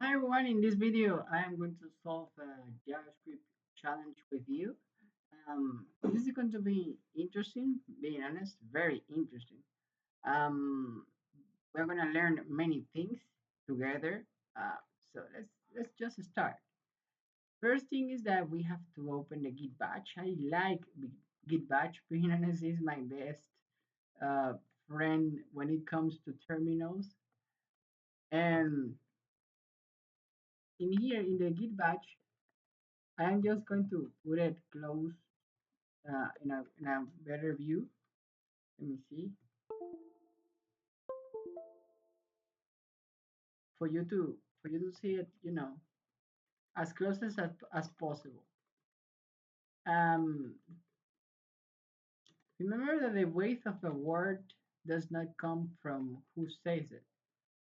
Hi everyone, in this video I am going to solve a JavaScript challenge with you. This is going to be interesting, being honest, very interesting. Um, we're going to learn many things together. So let's just start. First thing is that we have to open the Git batch. I like Git batch. Being honest, is my best uh, friend when it comes to terminals. And in here in the Git batch, I'm just going to put it close in a better view. Let me see for you to see it, as close as possible. Um, Remember that the weight of a word does not come from who says it,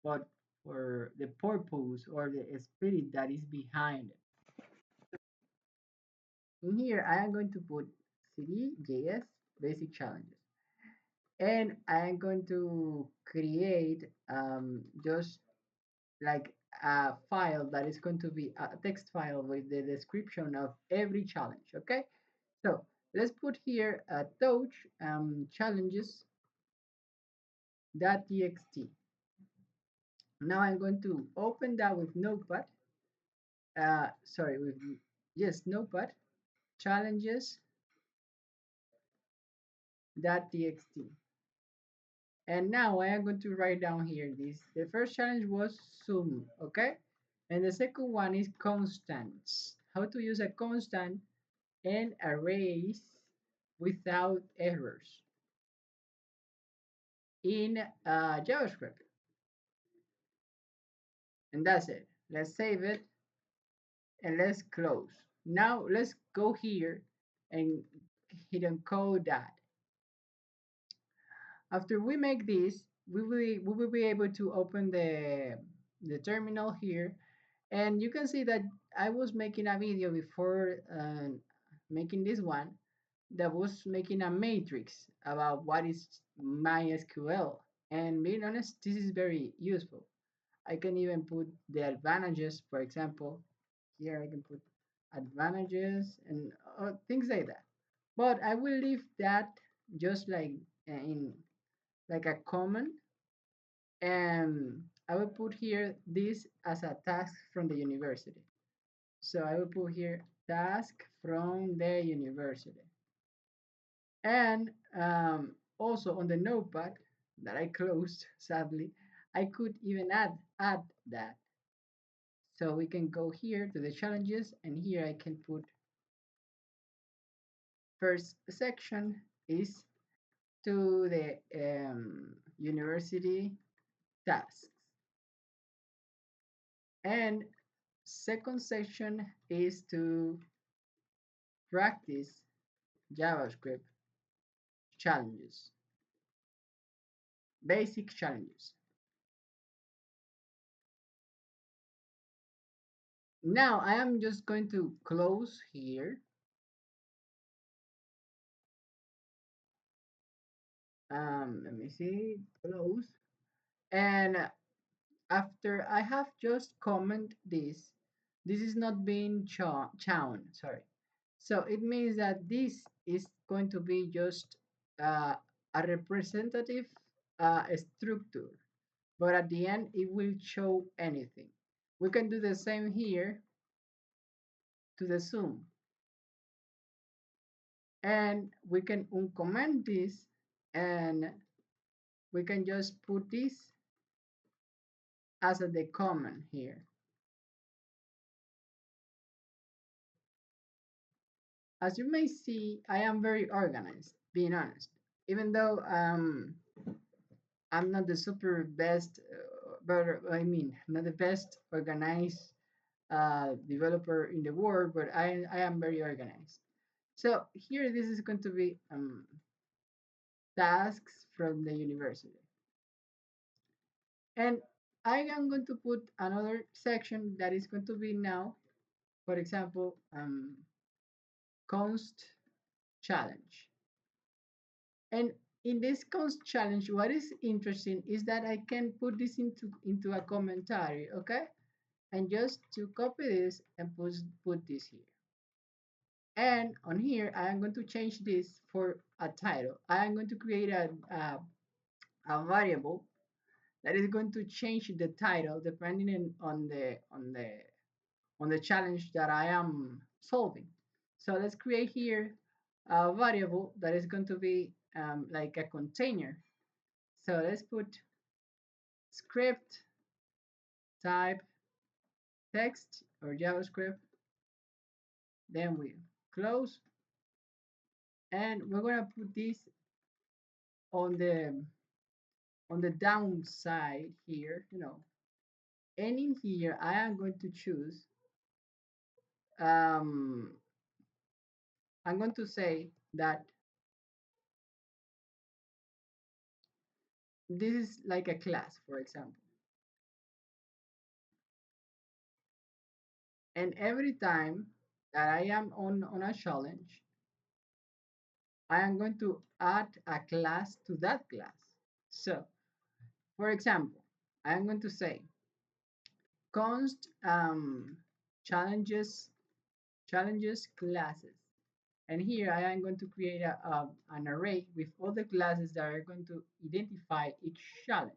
but for the purpose or the spirit that is behind it. In here, I am going to put cd.js basic challenges, and I am going to create just like a file that is going to be a text file with the description of every challenge. Okay, so let's put here a touch challenges.txt. Now I'm going to open that with notepad, sorry, with, yes, notepad, challenges.txt. And now I am going to write down here this. The first challenge was sum, okay? And the second one is constants. How to use a constant and arrays without errors in JavaScript. And that's it. Let's save it and let's close. Now let's go here and hit encode that. After we make this, we will be able to open the terminal here, and you can see that I was making a video before making this one that was making a matrix about what is MySQL. And being honest, this is very useful. I can even put the advantages, for example. Here I can put advantages and things like that. But I will leave that just like in like a comment, and I will put here this as a task from the university. So I will put here task from the university. And also on the notepad that I closed, sadly, I could even add that. So we can go here to the challenges, and here I can put first section is to the university tasks, and second section is to practice JavaScript challenges, basic challenges. Now I am just going to close here. Let me see, close. And after I have just comment this is not being chown, sorry. So it means that this is going to be just a representative structure, but at the end it will show anything. We can do the same here to the zoom, and we can uncomment this, and we can just put this as the comment here. As you may see, I am very organized, being honest. Even though I'm not the super best, but I mean, not the best organized developer in the world, but I am very organized. So here, this is going to be tasks from the university. And I am going to put another section that is going to be now, for example, const challenge. And in this const challenge, what is interesting is that I can put this into a commentary, okay? and just to copy this and put this here. And on here, I am going to change this for a title. I am going to create a variable that is going to change the title depending on the challenge that I am solving. So let's create here a variable that is going to be like a container. So let's put script type text or JavaScript. Then we close, and we're gonna put this on the downside here, and in here I am going to choose. Um, I'm going to say that this is like a class, for example, and every time that I am on a challenge, I am going to add a class to that class. So, for example, I am going to say const challenges classes, and here I am going to create an array with all the classes that are going to identify each challenge.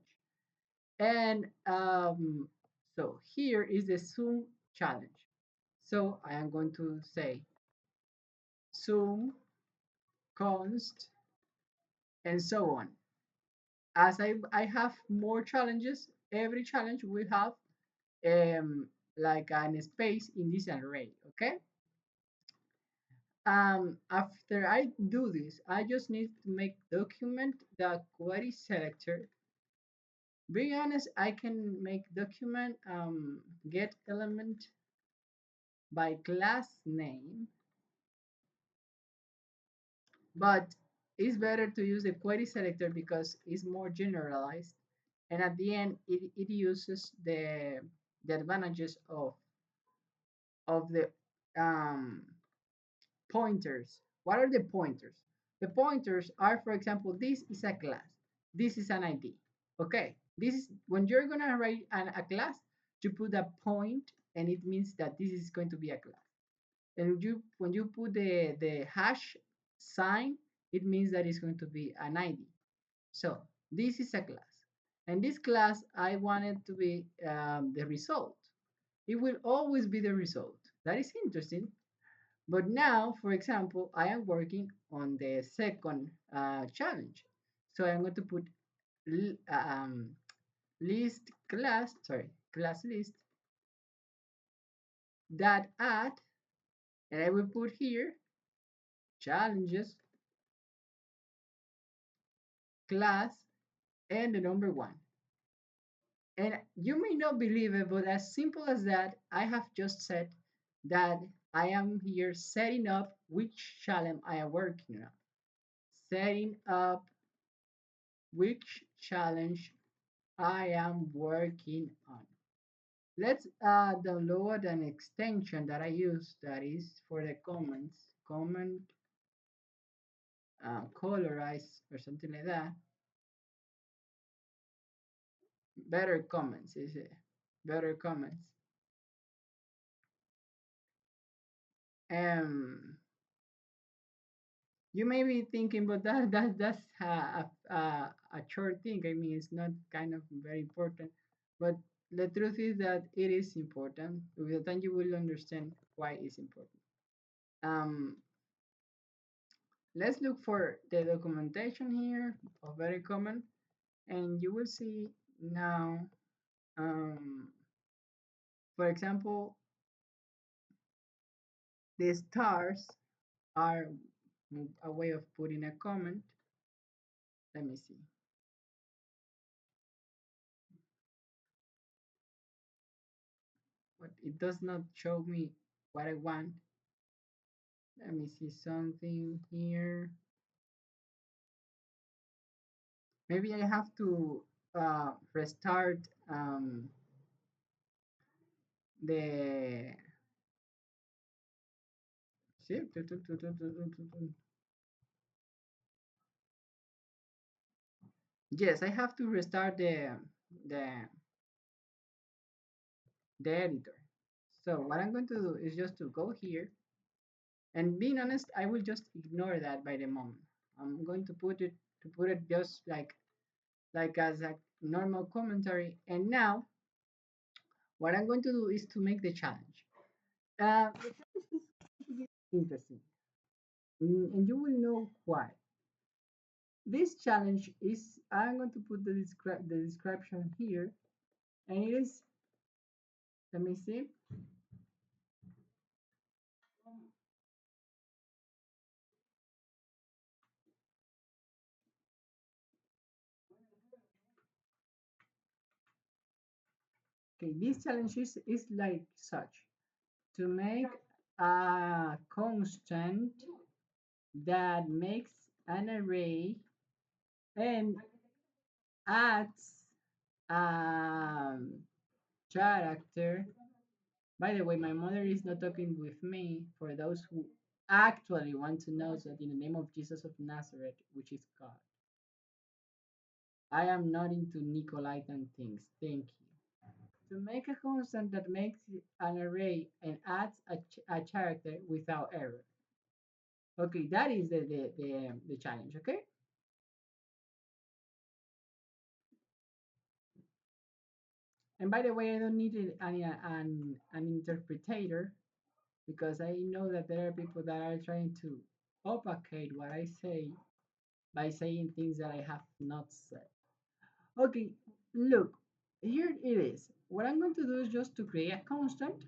And so here is the zoom challenge. So I am going to say zoom const and so on. As I have more challenges, every challenge will have like an space in this array. Okay. After I do this, I just need to make document the query selector. Being honest, I can make document get element by class name, but it's better to use the query selector because it's more generalized, and at the end it uses the advantages of the um, pointers. What are the pointers? The pointers are, for example, this is a class, this is an ID. Okay, this is when you're gonna write a class, you put a point, and it means that this is going to be a class. And when you put the hash sign, it means that it's going to be an ID. So this is a class, and this class I want it to be the result. It will always be the result. That is interesting. But now, for example, I am working on the second challenge. So I'm going to put list class, sorry, class list that add, and I will put here challenges class and the number one. And you may not believe it, but as simple as that, I have just said that I am here setting up which challenge I am working on. Setting up which challenge I am working on. Let's download an extension that I use that is for the comments, comment colorize or something like that. Better comments is it? Better comments. Um, you may be thinking, but that's a short thing. I mean, it's not kind of very important, but the truth is that it is important. With the time, you will understand why it's important. Um, let's look for the documentation here of very common, and you will see now. Um, for example, the stars are a way of putting a comment. Let me see. But it does not show me what I want. Let me see something here. Maybe I have to restart the. See? Yes, I have to restart the the editor. So what I'm going to do is just to go here, and being honest, I will just ignore that by the moment. I'm going to put it just like as a normal commentary. And now what I'm going to do is to make the challenge. The challenge is interesting, and you will know why. This challenge is, I'm going to put the description here, and it is, let me see. Okay, this challenge is like such to make a constant that makes an array and adds a character. By the way, my mother is not talking with me for those who actually want to know that in the name of Jesus of Nazareth, which is God. I am not into Nicolaitan things. Thank you. To make a constant that makes an array and adds a character without error. Okay, that is the challenge, okay? And by the way, I don't need an interpreter because I know that there are people that are trying to opacate what I say by saying things that I have not said. Okay, look, here it is. What I'm going to do is just to create a constant,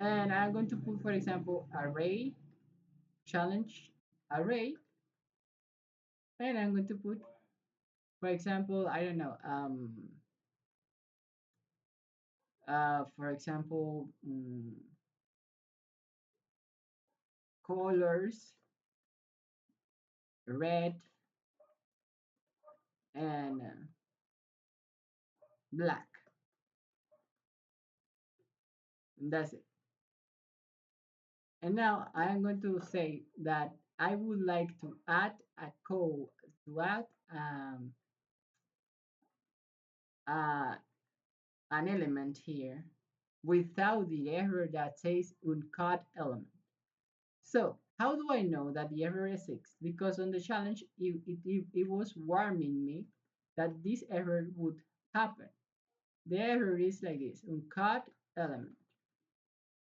and I'm going to put, for example, array, challenge, array, and I'm going to put, for example, I don't know, for example, colors, red, and black. And that's it. And now I'm going to say that I would like to add a code, to add uh, an element here without the error that says uncut element. So how do I know that the error exists? Because on the challenge, it was warning me that this error would happen. The error is like this, uncut element.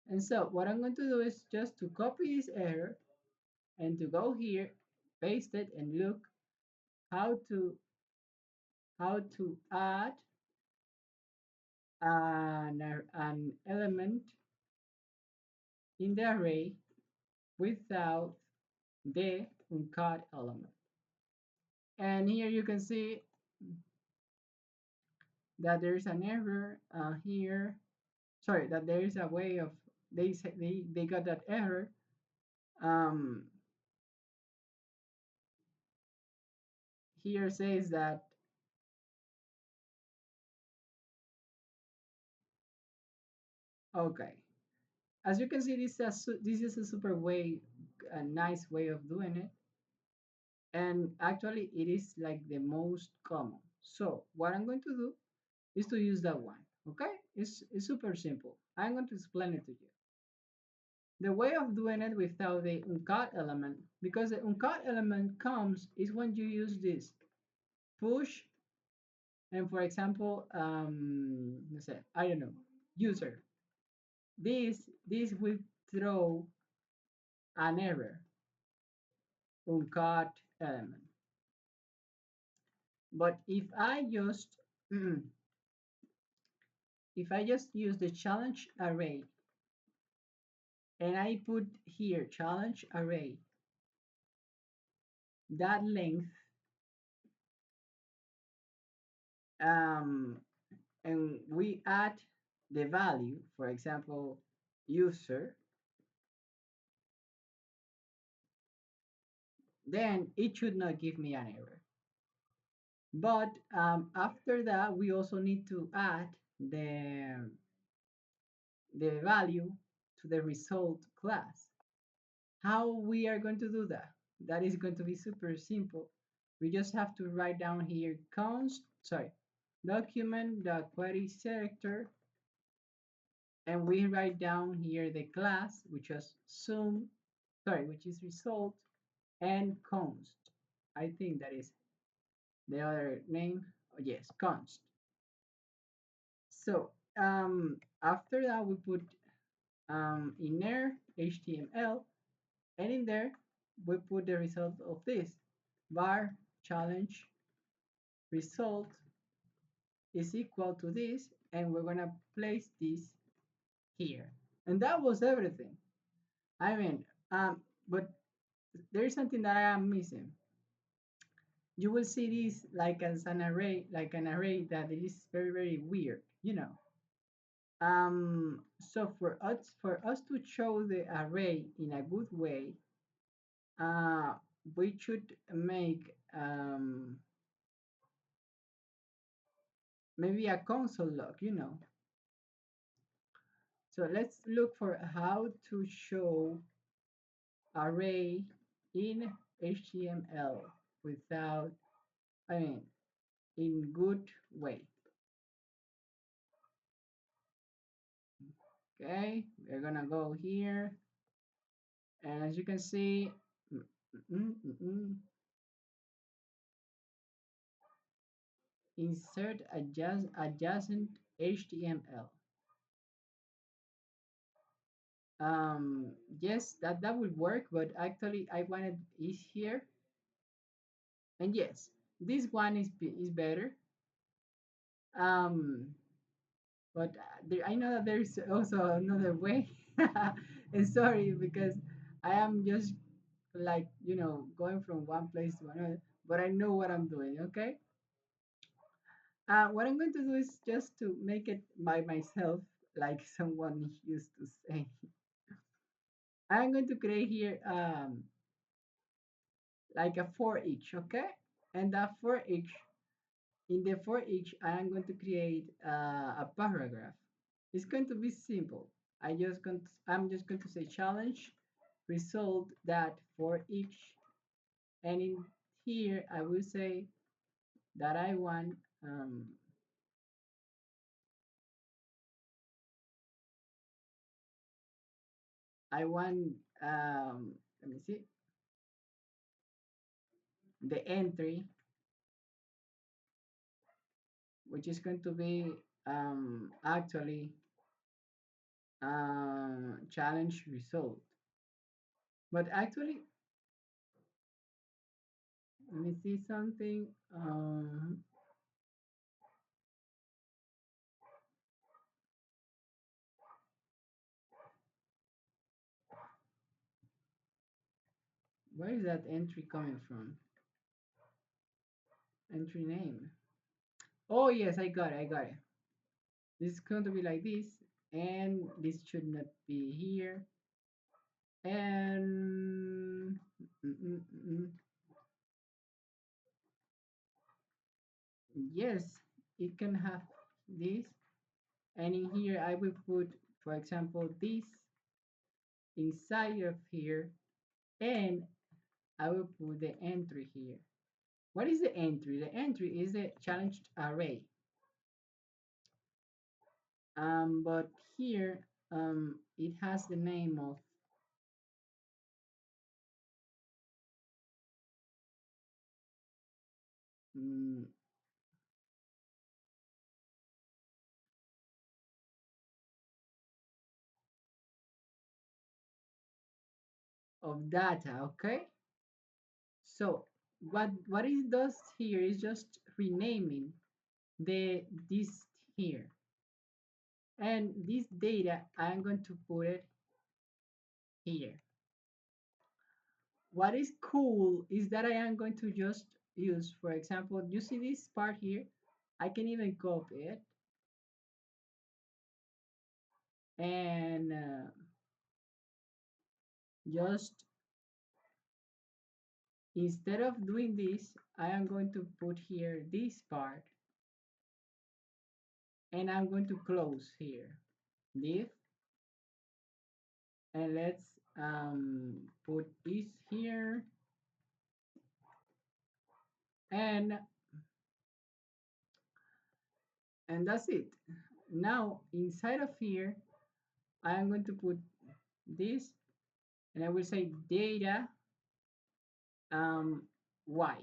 And so what I'm going to do is just to copy this error and to go here, paste it, and look how to add an element in the array without the uncut element. And here you can see that there's an error here. Sorry, that there is a way of they got that error. Um, Here says that okay. As you can see, this is a super way, a nice way of doing it. And actually, it is like the most common. So what I'm going to do is to use that one. Okay, it's super simple. I'm going to explain it to you. The way of doing it without the uncut element, because the uncut element comes is when you use this push, and for example, let's say, I don't know, user. This will throw an error, uncut element. But if I just use the challenge array and I put here challenge array, that length, um, and we add the value, for example, user, then it should not give me an error. But after that, we also need to add the value to the result class. How we are going to do that? That is going to be super simple. We just have to write down here document.query selector and we write down here the class, which is which is result and const. I think that is the other name. Oh, yes, const. So after that, we put inner HTML, and in there we put the result of this var challenge result is equal to this, and we're gonna place this here. And that was everything. I mean, but there's something that I am missing. You will see this like as an array, like an array that is very, very weird, you know. So for us to show the array in a good way, uh, we should make maybe a console log, you know. So let's look for how to show array in HTML without, I mean, in good way. Okay, we're gonna go here, and as you can see, mm, mm, mm, mm, insert adjacent HTML. Yes, that would work, but actually I wanted is here, and yes, this one is better. Um, but I know that there's also another way. And sorry because I am just like going from one place to another, but I know what I'm doing. Okay. What I'm going to do is just to make it by myself, like someone used to say. I'm going to create here like a for each, okay? And that for each, in the for each, I am going to create a paragraph. It's going to be simple. I'm just going to say challenge result that for each, and in here I will say that I want let me see the entry, which is going to be actually challenge result. But actually, let me see something. Where is that entry coming from? Entry name. Oh yes, I got it. I got it. This is going to be like this, and this should not be here. And yes, it can have this. And in here, I will put, for example, this inside of here, and I will put the entry here. What is the entry? The entry is the challenged array. But here, it has the name mm, of data. Okay. So what it does here is just renaming this here, and this data I'm going to put it here. What is cool is that I am going to just use, for example, you see this part here, I can even copy it, and just instead of doing this, I am going to put here this part, and I'm going to close here div, and let's put this here, and that's it. Now inside of here, I am going to put this, and I will say data um, y.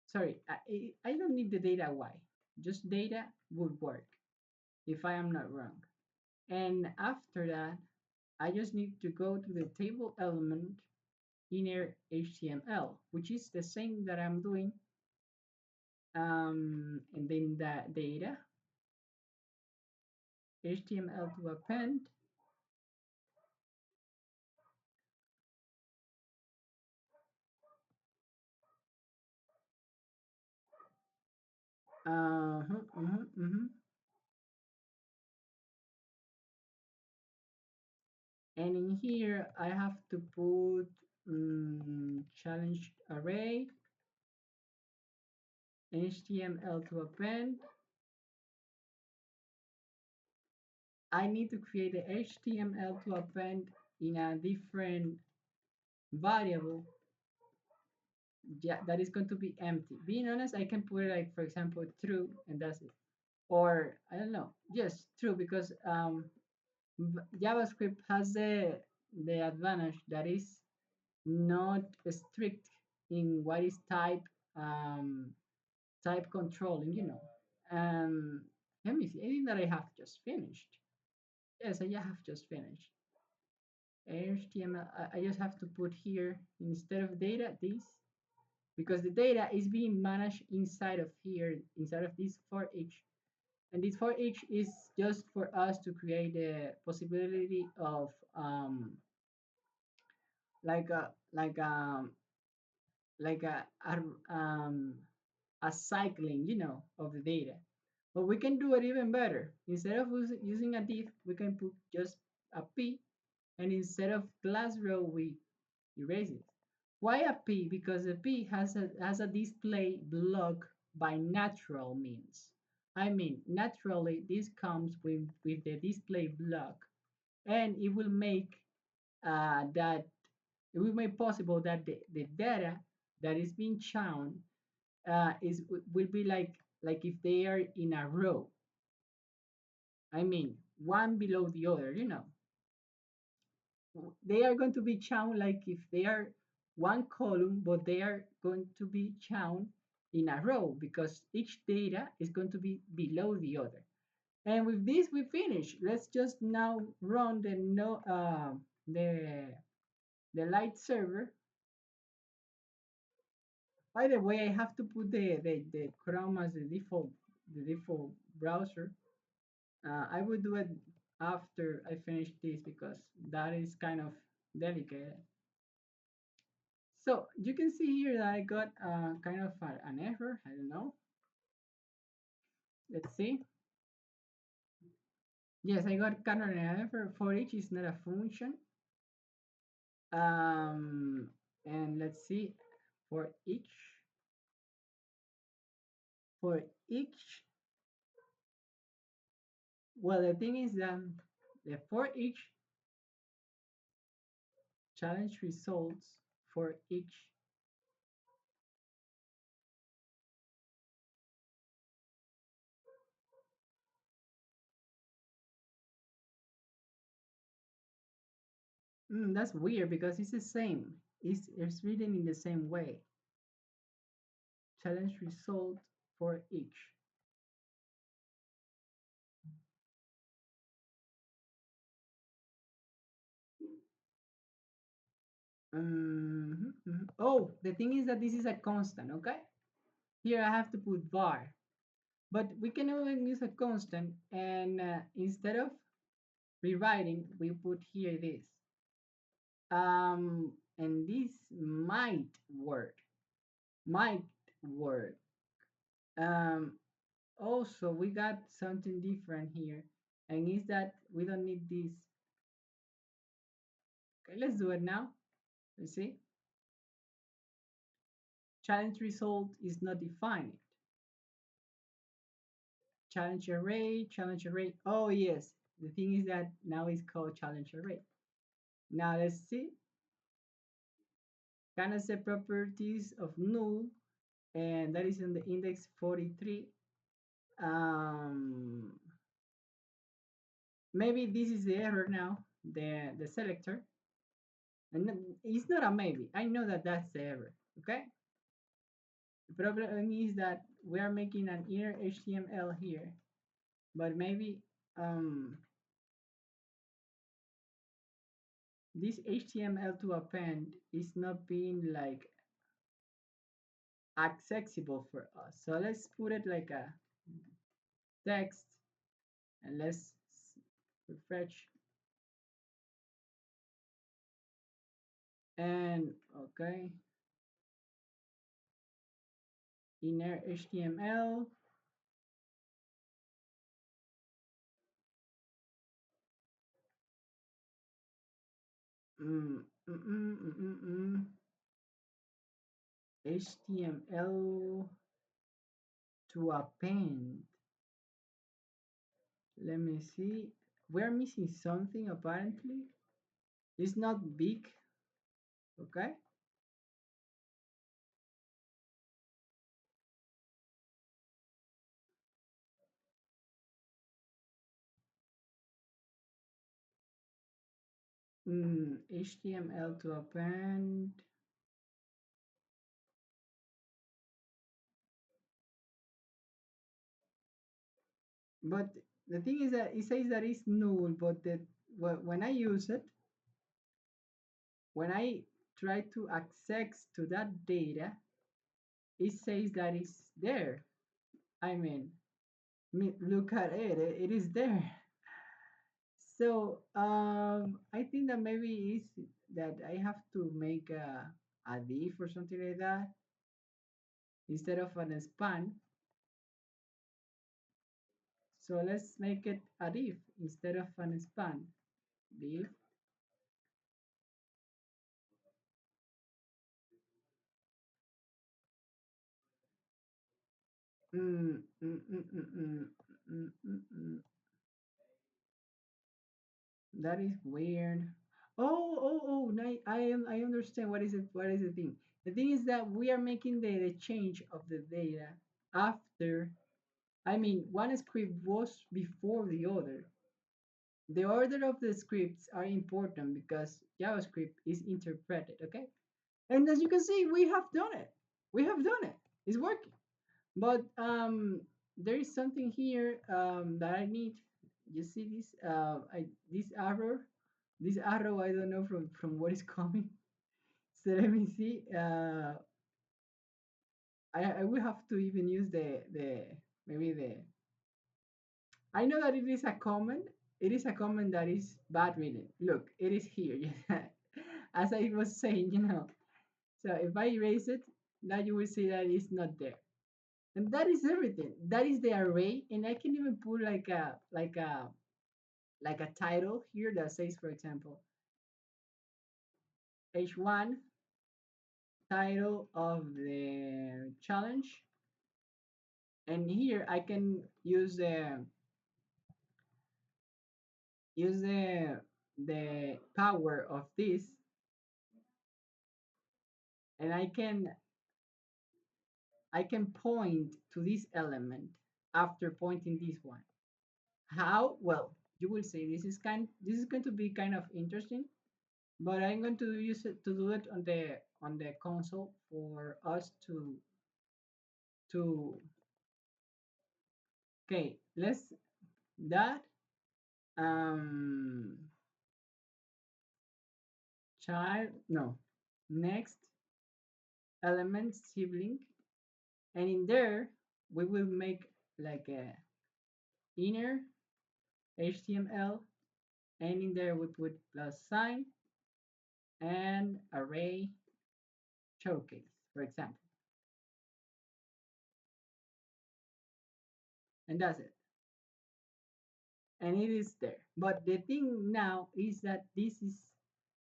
Sorry, I don't need the data y. Just data would work if I am not wrong. And after that, I just need to go to the table element inner HTML, which is the same that I'm doing. And then the data HTML to append. Uh-huh, uh-huh, uh-huh. And in here, I have to put challenge array, HTML to append. I need to create the HTML to append in a different variable that is going to be empty. Being honest, I can put it like, for example, true, and that's it. Or I don't know, yes, true, because JavaScript has the advantage that is not strict in what is um, type controlling, you know. Let me see. I think that I have just finished. Yes, I have just finished. HTML. I just have to put here instead of data this, because the data is being managed inside of here, inside of this for each. And this for each is just for us to create the possibility of like a like um like a cycling, you know, of the data. But we can do it even better. Instead of using a div, we can put just a p, and instead of class row, we erase it. Why a p? Because a p has a display block by natural means. I mean, naturally, this comes with the display block, and it will make that it will make possible that the data that is being shown is will be like if they are in a row. I mean, one below the other, you know. They are going to be shown like if they are one column, but they are going to be shown in a row because each data is going to be below the other. And with this, we finish. Let's just now run the no the light server. By the way, I have to put the Chrome as the default browser. I will do it after I finish this because that is kind of delicate. So you can see here that I got kind of an error. I don't know. Let's see. Yes, I got kind of an error. For each is not a function. Um, and let's see. For each, for each. Well, the thing is that the for each challenge results for each. That's weird because it's the same. It's written in the same way. Challenge result for each. Oh, the thing is that this is a constant, okay? Here I have to put var, but we can even use a constant, and instead of rewriting, we put here this. And this might work. Might work. Um, Also, we got something different here, and is that we don't need this. Okay, let's do it now. Let's see. Challenge result is not defined. Challenge array, challenge array. Oh yes, the thing is that now it's called challenge array. Now let's see. Can I set properties of null, and that is in the index 43. Um, maybe this is the error now, the selector, and it's not a maybe. I know that that's the error. Okay. The problem is that we are making an inner HTML here, but maybe um, this HTML to append is not being like accessible for us. So let's put it like a text and let's refresh. And okay, inner HTML. Mm, mm, mm, mm, mm, mm. HTML to append. Let me see. We're missing something apparently. It's not big. Okay. HTML to append. But the thing is that it says that it's null, but when I use it, when I try to access to that data, it says that it's there. I mean, look at it, it is there. So I think that maybe it's that I have to make a div or something like that instead of an span. So let's make it a div instead of an span. Div. Mm, mm, mm, mm, mm, mm, mm, mm. That is weird. Oh, I understand what is the thing. The thing is that we are making the change of the data after, I mean, one script was before the other. The order of the scripts are important because JavaScript is interpreted, okay? And as you can see, we have done it. We have done it. It's working. But there is something here that I need. You see this this arrow? This arrow, I don't know from what is coming. So let me see. I will have to even use the maybe the. I know that it is a comment. It is a comment that is bad reading. Look, it is here. As I was saying, you know. So if I erase it, now you will see that it's not there. And that is everything. That is the array, and I can even put like a title here that says, for example, H1 title of the challenge, and here I can use the power of this, and I can point to this element after pointing this one. How? Well, you will see this is going to be kind of interesting, but I'm going to use it to do it on the console for us to okay, let's that um child no next element sibling, and in there we will make like a inner HTML, and in there we put plus sign and array showcase, for example, and that's it, and it is there. But the thing now is that this is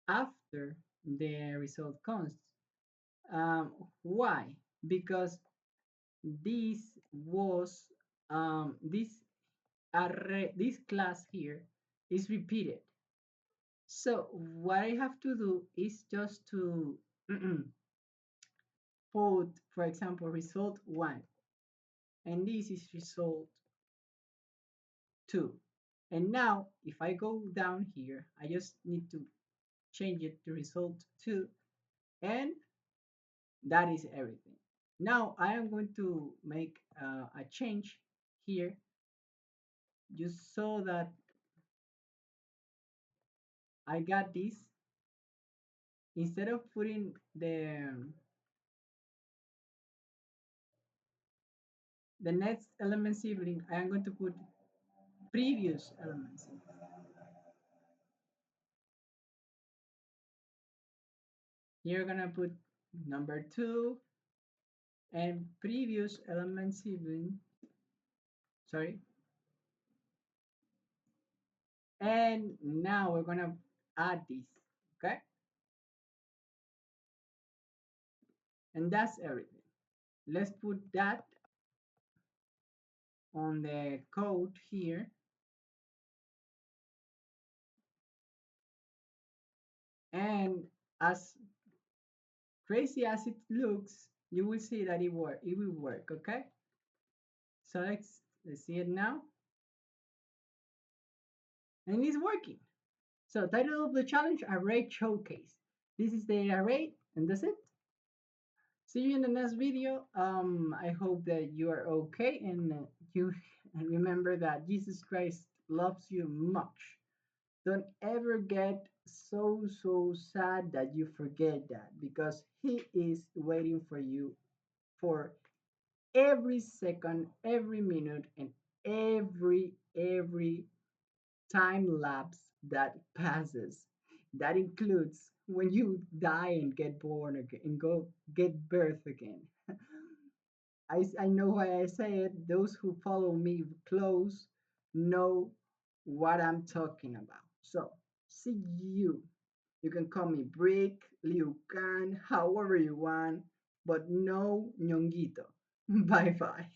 after the result const. Why? Because this was this array, this class here is repeated. So what I have to do is just to put, for example, result 1, and this is result 2. And now if I go down here, I just need to change it to result 2, and that is everything. Now I am going to make a change here just so that I got this. Instead of putting the next element sibling, I am going to put previous element sibling. Here I'm gonna put number 2 and previous element sibling, sorry. And now we're gonna add this, okay? And that's everything. Let's put that on the code here. And as crazy as it looks, you will see that it will work, okay? So let's see it now. And it's working. So title of the challenge, array showcase. This is the array, and that's it. See you in the next video. I hope that you are okay, and you and remember that Jesus Christ loves you much. Don't ever get so sad that you forget that, because he is waiting for you for every second, every minute, and every time lapse that passes. That includes when you die and get born again and go get birth again. I know why I say it. Those who follow me close know what I'm talking about. So, see you. You can call me Brick, Liu Kang, however you want, but no ñonguito. Bye bye.